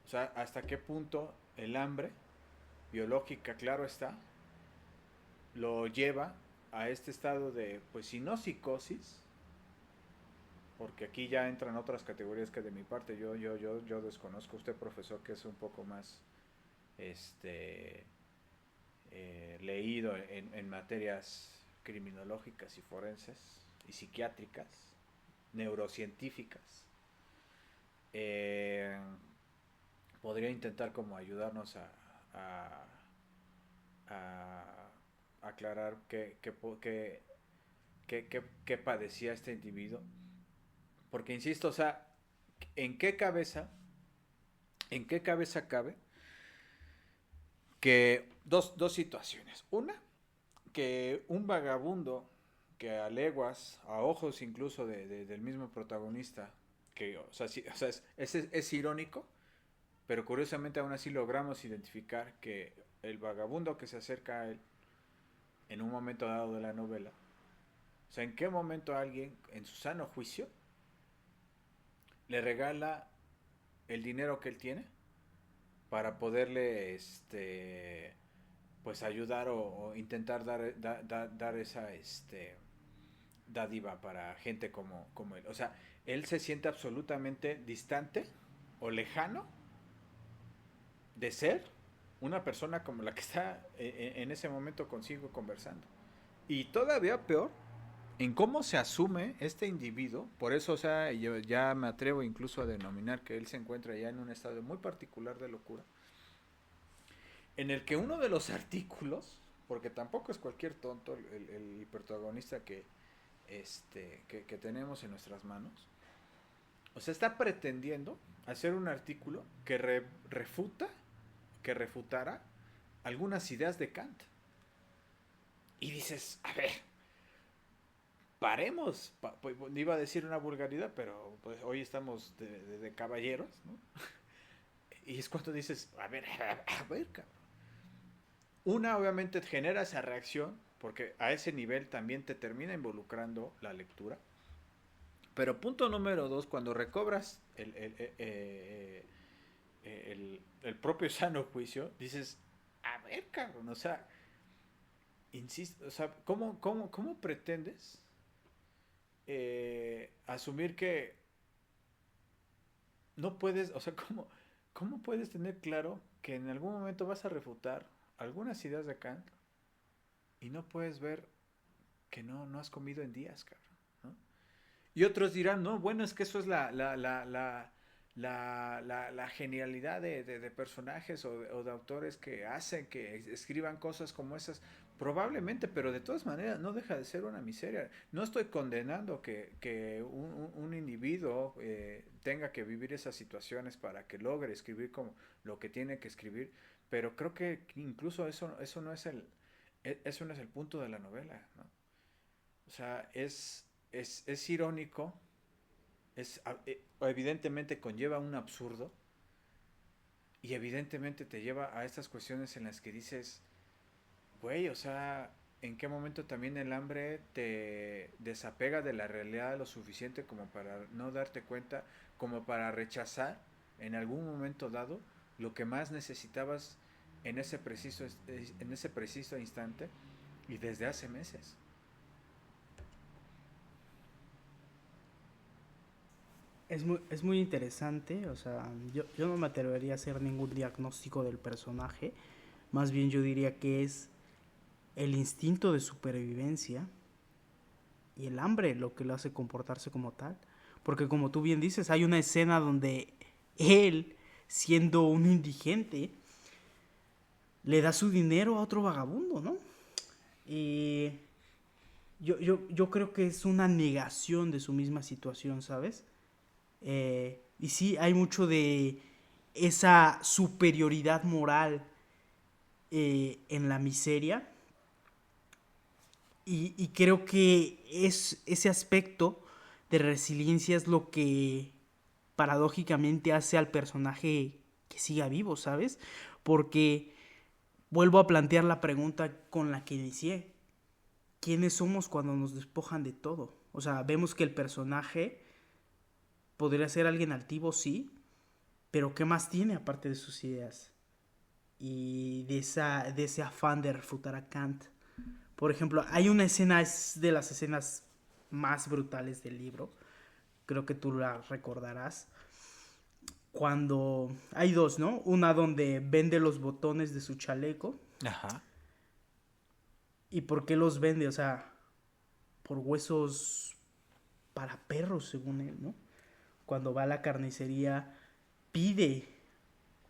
O sea, hasta qué punto el hambre biológica, claro está, lo lleva a este estado de, pues si no psicosis, porque aquí ya entran otras categorías que de mi parte yo desconozco. Usted, profesor, que es un poco más este leído en materias criminológicas y forenses y psiquiátricas, neurocientíficas, eh, podría intentar como ayudarnos a, a aclarar qué padecía este individuo. Porque insisto, o sea, ¿en qué cabeza, en qué cabeza cabe que dos situaciones? Una, que un vagabundo que a leguas, a ojos incluso del mismo protagonista, que, o sea, sí, o sea es irónico, pero curiosamente aún así logramos identificar que el vagabundo que se acerca a él en un momento dado de la novela, o sea, en qué momento alguien en su sano juicio le regala el dinero que él tiene para poderle pues ayudar o intentar dar esa dádiva para gente como él. O sea, él se siente absolutamente distante o lejano de ser una persona como la que está en ese momento consigo conversando. Y todavía peor, en cómo se asume este individuo, por eso, o sea, yo ya me atrevo incluso a denominar que él se encuentra ya en un estado muy particular de locura, en el que uno de los artículos, porque tampoco es cualquier tonto el protagonista que tenemos en nuestras manos, o sea, está pretendiendo hacer un artículo que que refutara algunas ideas de Kant. Y dices, a ver, paremos. Pues, iba a decir una vulgaridad, pero pues hoy estamos de caballeros, ¿no? Y es cuando dices, a ver, cabrón. Una obviamente genera esa reacción, porque a ese nivel también te termina involucrando la lectura. Pero punto número dos, cuando recobras el propio sano juicio, dices, a ver, cabrón, o sea, insisto, o sea, ¿cómo pretendes asumir que no puedes, o sea, cómo puedes tener claro que en algún momento vas a refutar algunas ideas de Kant y no puedes ver que no has comido en días, cabrón, ¿no? Y otros dirán, no, bueno, es que eso es la genialidad de personajes o de autores que hacen que escriban cosas como esas. Probablemente, pero de todas maneras no deja de ser una miseria. No estoy condenando que un individuo tenga que vivir esas situaciones para que logre escribir como lo que tiene que escribir, pero creo que incluso eso no es eso no es el punto de la novela, ¿no? O sea, es irónico, evidentemente conlleva un absurdo y evidentemente te lleva a estas cuestiones en las que dices, güey, o sea, ¿en qué momento también el hambre te desapega de la realidad lo suficiente como para no darte cuenta, como para rechazar en algún momento dado lo que más necesitabas en ese preciso instante y desde hace meses? Es muy interesante, o sea, yo no me atrevería a hacer ningún diagnóstico del personaje, más bien yo diría que es el instinto de supervivencia y el hambre lo que lo hace comportarse como tal, Porque como tú bien dices, hay una escena donde él, siendo un indigente, le da su dinero a otro vagabundo, ¿no? Y yo creo que es una negación de su misma situación, ¿sabes? Y sí, hay mucho de esa superioridad moral en la miseria. Y creo que ese aspecto de resiliencia es lo que paradójicamente hace al personaje que siga vivo, ¿sabes? Porque vuelvo a plantear la pregunta con la que inicié. ¿Quiénes somos cuando nos despojan de todo? O sea, vemos que el personaje podría ser alguien altivo, sí, pero ¿qué más tiene aparte de sus ideas? Y de ese afán de refutar a Kant. Por ejemplo, hay una escena, es de las escenas más brutales del libro, creo que tú la recordarás, cuando hay dos, ¿no? Una donde vende los botones de su chaleco. Ajá. ¿Y por qué los vende? O sea, por huesos para perros, según él, ¿no? Cuando va a la carnicería, pide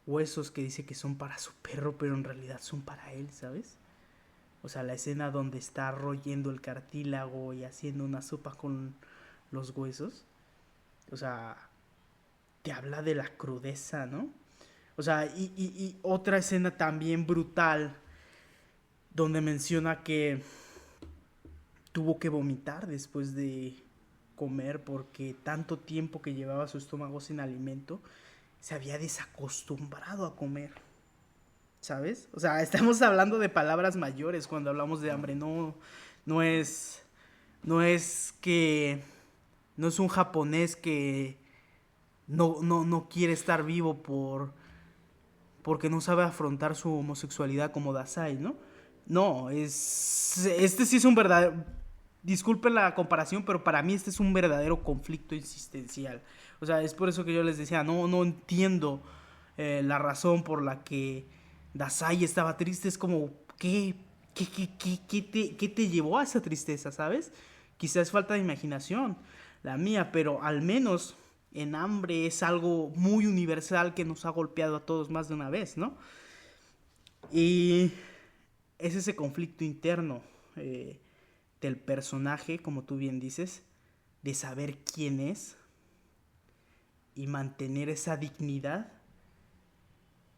huesos que dice que son para su perro, pero en realidad son para él, ¿sabes? O sea, la escena donde está royendo el cartílago y haciendo una sopa con los huesos. O sea, te habla de la crudeza, ¿no? O sea, y otra escena también brutal donde menciona que tuvo que vomitar después de comer porque tanto tiempo que llevaba su estómago sin alimento se había desacostumbrado a comer, ¿sabes? O sea, estamos hablando de palabras mayores cuando hablamos de hambre, no es no es que no es un japonés que no quiere estar vivo porque no sabe afrontar su homosexualidad como Dasai, ¿no? No, este sí es un verdadero, disculpen la comparación, pero para mí este es un verdadero conflicto existencial. O sea, es por eso que yo les decía, no entiendo la razón por la que Dasai estaba triste. Es como, ¿qué te llevó a esa tristeza, sabes? Quizás es falta de imaginación, la mía, pero al menos en hambre es algo muy universal que nos ha golpeado a todos más de una vez, ¿no? Y es ese conflicto interno del personaje, como tú bien dices, de saber quién es y mantener esa dignidad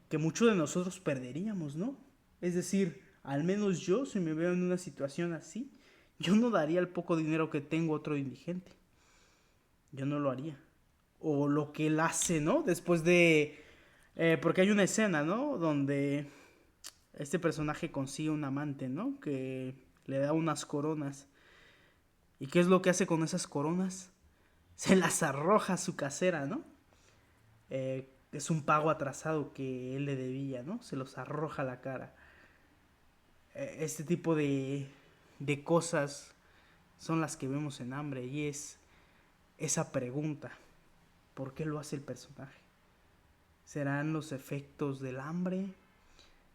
que muchos de nosotros perderíamos, ¿no? Es decir, al menos yo, si me veo en una situación así, yo no daría el poco dinero que tengo a otro indigente. Yo no lo haría. O lo que él hace, ¿no? Después de... porque hay una escena, ¿no? Donde este personaje consigue un amante, ¿no? Que le da unas coronas. ¿Y qué es lo que hace con esas coronas? Se las arroja a su casera, ¿no? Es un pago atrasado que él le debía, ¿no? Se los arroja a la cara. Este tipo de cosas son las que vemos en hambre y es esa pregunta. ¿Por qué lo hace el personaje? ¿Serán los efectos del hambre?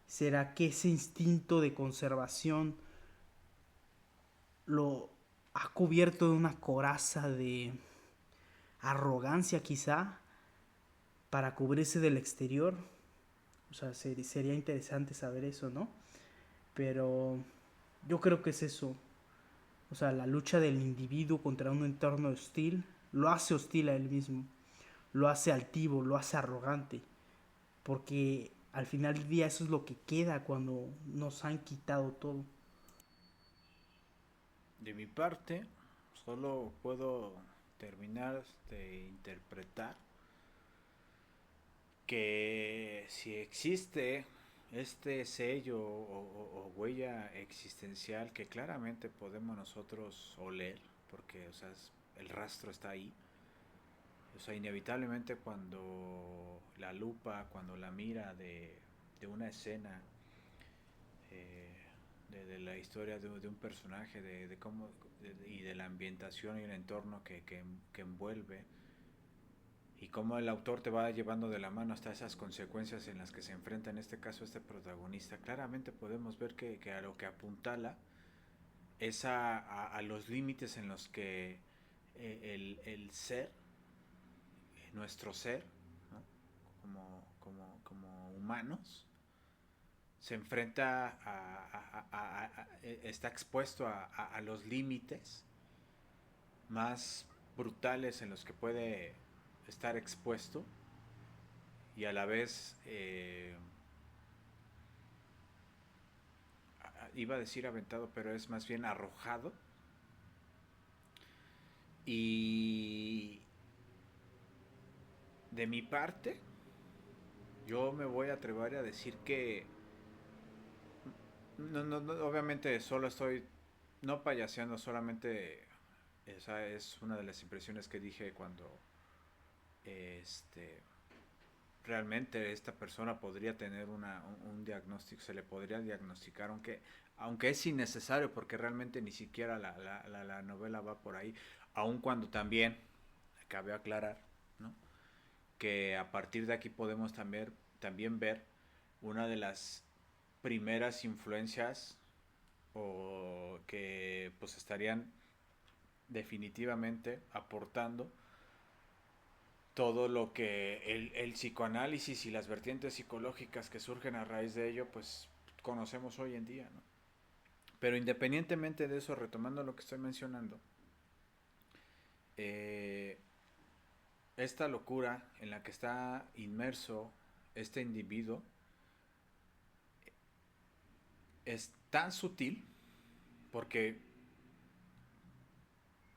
¿Será que ese instinto de conservación lo ha cubierto de una coraza de arrogancia quizá para cubrirse del exterior? O sea, sería interesante saber eso, ¿no? Pero yo creo que es eso. O sea, la lucha del individuo contra un entorno hostil lo hace hostil a él mismo, lo hace altivo, lo hace arrogante, porque al final del día eso es lo que queda cuando nos han quitado todo. De mi parte, solo puedo terminar de interpretar que si existe este sello o huella existencial que claramente podemos nosotros oler, porque o sea, el rastro está ahí, o sea, inevitablemente cuando la lupa, cuando la mira de una escena, eh, de la historia de un personaje, de cómo, y de la ambientación y el entorno que envuelve, y cómo el autor te va llevando de la mano hasta esas consecuencias en las que se enfrenta en este caso este protagonista, claramente podemos ver que a lo que apuntala es a los límites en los que el ser nuestro ser, ¿no? Como humanos, se enfrenta está expuesto a los límites más brutales en los que puede estar expuesto y a la vez iba a decir aventado, pero es más bien arrojado. Y de mi parte, yo me voy a atrever a decir que no, obviamente solo estoy no payaseando, solamente esa es una de las impresiones que dije cuando este realmente esta persona podría tener un diagnóstico, se le podría diagnosticar, aunque es innecesario porque realmente ni siquiera la novela va por ahí, aun cuando también cabe aclarar, ¿no? Que a partir de aquí podemos también ver una de las primeras influencias o que pues estarían definitivamente aportando todo lo que el psicoanálisis y las vertientes psicológicas que surgen a raíz de ello, pues conocemos hoy en día, ¿no? Pero independientemente de eso, retomando lo que estoy mencionando, eh, esta locura en la que está inmerso este individuo es tan sutil porque,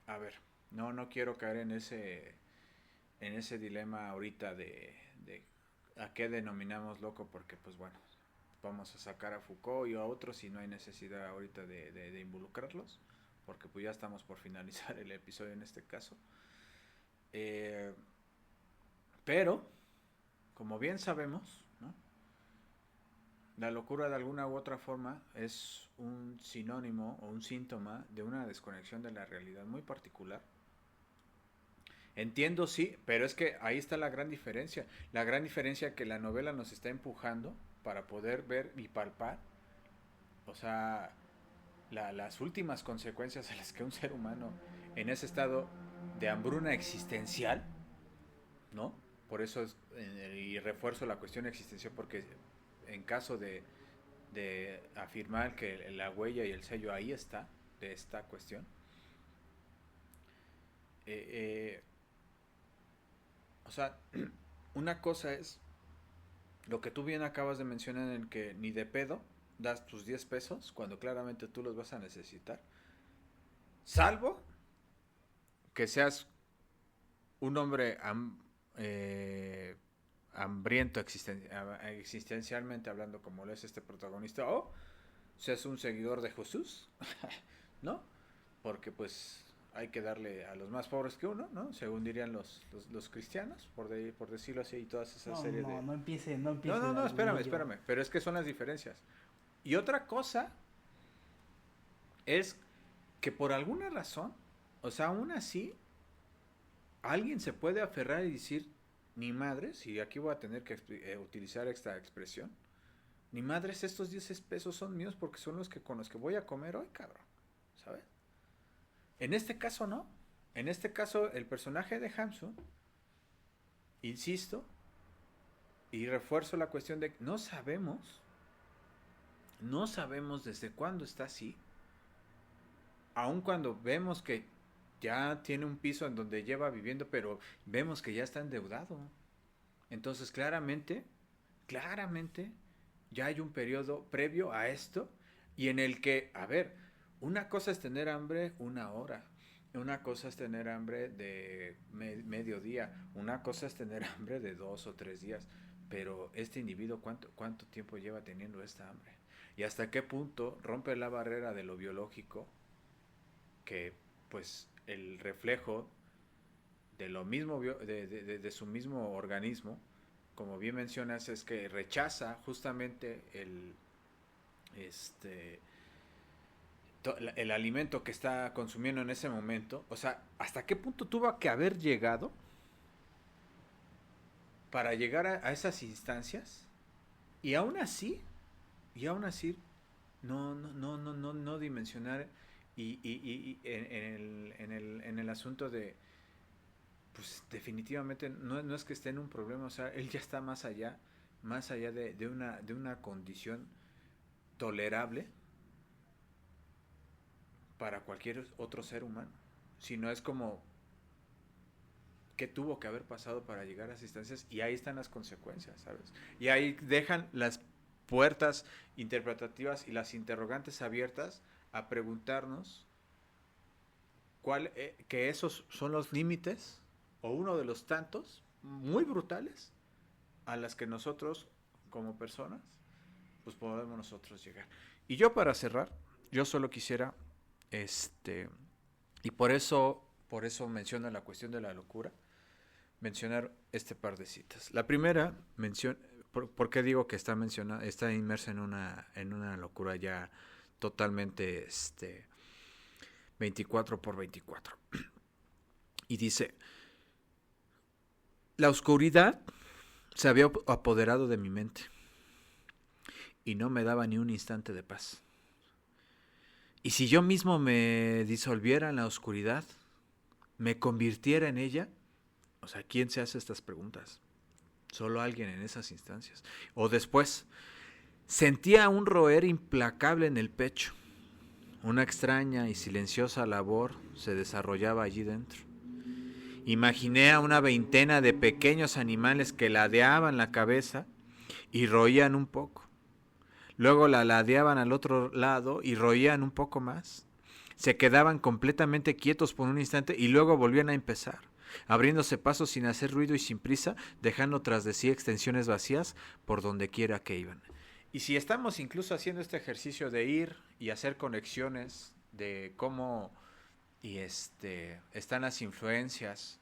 a ver, no quiero caer en ese dilema ahorita de a qué denominamos loco, porque pues bueno, vamos a sacar a Foucault y a otros y no hay necesidad ahorita de involucrarlos, porque pues ya estamos por finalizar el episodio en este caso. Eh, pero, como bien sabemos, ¿no? La locura de alguna u otra forma es un sinónimo o un síntoma de una desconexión de la realidad muy particular. Entiendo, sí, pero es que ahí está la gran diferencia. La gran diferencia que la novela nos está empujando para poder ver y palpar, o sea, las últimas consecuencias a las que un ser humano en ese estado de hambruna existencial, ¿no? Por eso y refuerzo la cuestión existencial porque en caso de afirmar que la huella y el sello ahí está, de esta cuestión, eh, o sea, una cosa es lo que tú bien acabas de mencionar en que ni de pedo das tus 10 pesos cuando claramente tú los vas a necesitar. Salvo que seas un hombre eh, hambriento existencialmente hablando como lo es este protagonista o seas un seguidor de Jesús, ¿no? Porque pues hay que darle a los más pobres que uno, ¿no? Según dirían los cristianos, por decirlo así, y todas esas No, series de... no, no empiece, no No, empiece no, el no, arguillo. espérame, pero es que son las diferencias. Y otra cosa es que por alguna razón, o sea, aún así, alguien se puede aferrar y decir, ni madres, y aquí voy a tener que utilizar esta expresión, ni madres, estos 10 pesos son míos porque son los que con los que voy a comer hoy, cabrón, ¿sabes? En este caso no. En este caso, el personaje de Hamsun, insisto, y refuerzo la cuestión de no sabemos desde cuándo está así, aun cuando vemos que ya tiene un piso en donde lleva viviendo, pero vemos que ya está endeudado. Entonces, claramente, ya hay un periodo previo a esto y en el que, a ver, una cosa es tener hambre una hora, una cosa es tener hambre de mediodía, una cosa es tener hambre de 2 o 3 días, pero este individuo, ¿cuánto tiempo lleva teniendo esta hambre? ¿Y hasta qué punto rompe la barrera de lo biológico que pues el reflejo de lo mismo de su mismo organismo, como bien mencionas, es que rechaza justamente este el alimento que está consumiendo en ese momento. O sea, ¿hasta qué punto tuvo que haber llegado para llegar a esas instancias? Y aún así, y aún así, no dimensionar y en el asunto de pues definitivamente no es que esté en un problema, o sea, él ya está más allá de una condición tolerable para cualquier otro ser humano. Si no es como que tuvo que haber pasado para llegar a esas instancias y ahí están las consecuencias, ¿sabes? Y ahí dejan las puertas interpretativas y las interrogantes abiertas a preguntarnos que esos son los límites o uno de los tantos muy brutales a las que nosotros como personas pues podemos nosotros llegar. Y yo para cerrar, yo solo quisiera y por eso menciono la cuestión de la locura, mencionar este par de citas. La primera mención, ¿por qué digo que está inmersa en una locura ya totalmente 24 por 24? Y dice, la oscuridad se había apoderado de mi mente y no me daba ni un instante de paz. Y si yo mismo me disolviera en la oscuridad, me convirtiera en ella, o sea, ¿quién se hace estas preguntas? Solo alguien en esas instancias. O después, sentía un roer implacable en el pecho. Una extraña y silenciosa labor se desarrollaba allí dentro. Imaginé a una veintena de pequeños animales que ladeaban la cabeza y roían un poco. Luego la ladeaban al otro lado y roían un poco más. Se quedaban completamente quietos por un instante y luego volvían a empezar, abriéndose pasos sin hacer ruido y sin prisa, dejando tras de sí extensiones vacías por donde quiera que iban. Y si estamos incluso haciendo este ejercicio de ir y hacer conexiones de cómo están las influencias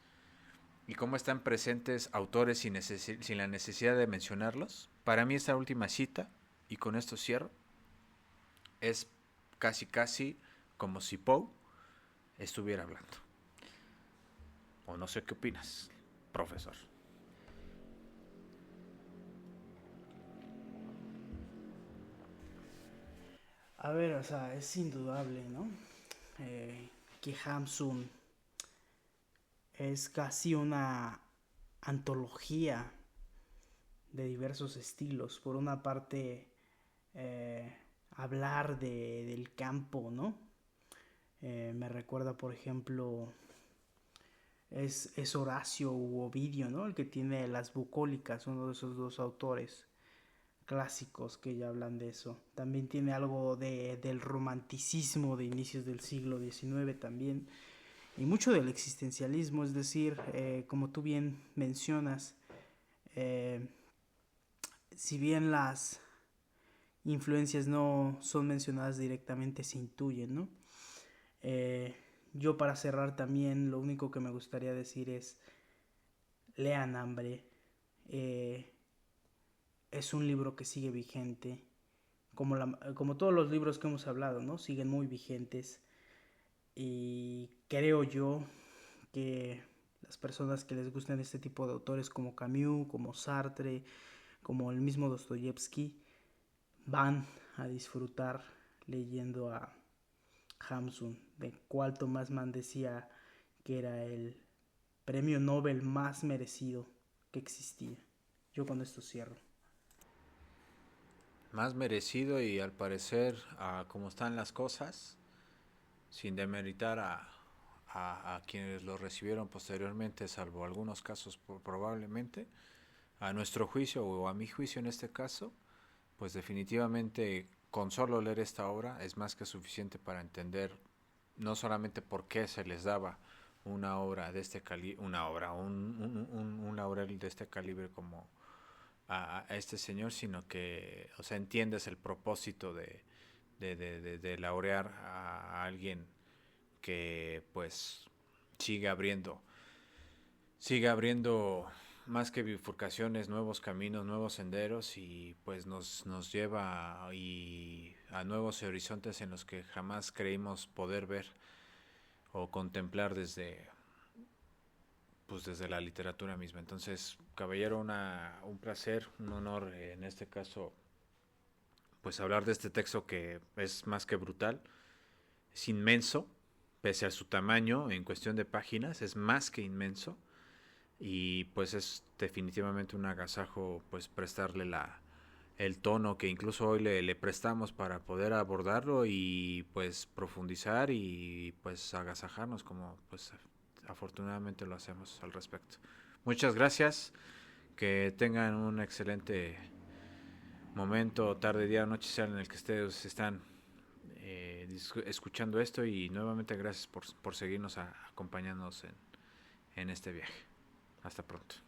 y cómo están presentes autores sin la necesidad de mencionarlos, para mí esta última cita, y con esto cierro, es casi como si Poe estuviera hablando. O no sé qué opinas, profesor. A ver, o sea, es indudable, ¿no? Que Hamsun es casi una antología de diversos estilos. Por una parte, hablar del campo, ¿no? Me recuerda, por ejemplo, es Horacio u Ovidio, ¿no? El que tiene Las Bucólicas, uno de esos dos autores clásicos que ya hablan de eso. También tiene algo del romanticismo de inicios del siglo XIX también. Y mucho del existencialismo, es decir, como tú bien mencionas, eh, si bien las influencias no son mencionadas directamente, se intuyen, ¿no? Eh, yo para cerrar también, lo único que me gustaría decir es, lean Hambre. Eh, es un libro que sigue vigente, como todos los libros que hemos hablado, ¿no? Siguen muy vigentes. Y creo yo que las personas que les gustan este tipo de autores como Camus, como Sartre, como el mismo Dostoyevsky, van a disfrutar leyendo a Hamsun, de cual Thomas Mann decía que era el premio Nobel más merecido que existía. Yo con esto cierro. Más merecido y al parecer, como están las cosas, sin demeritar a quienes lo recibieron posteriormente, salvo algunos casos probablemente, a nuestro juicio o a mi juicio en este caso, pues definitivamente con solo leer esta obra es más que suficiente para entender no solamente por qué se les daba una obra de este calibre, un laurel de este calibre como a este señor, sino que, o sea, entiendes el propósito de laurear a alguien que pues sigue abriendo más que bifurcaciones, nuevos caminos, nuevos senderos y pues nos lleva a nuevos horizontes en los que jamás creímos poder ver o contemplar desde la literatura misma. Entonces, caballero, un placer, un honor en este caso pues hablar de este texto que es más que brutal, es inmenso, pese a su tamaño en cuestión de páginas, es más que inmenso. y pues es definitivamente un agasajo pues prestarle el tono que incluso hoy le prestamos para poder abordarlo y pues profundizar y pues agasajarnos como pues afortunadamente lo hacemos al respecto. Muchas gracias, que tengan un excelente momento, tarde, día, noche, sea en el que ustedes están escuchando esto, y nuevamente gracias por seguirnos acompañándonos en este viaje. Hasta pronto.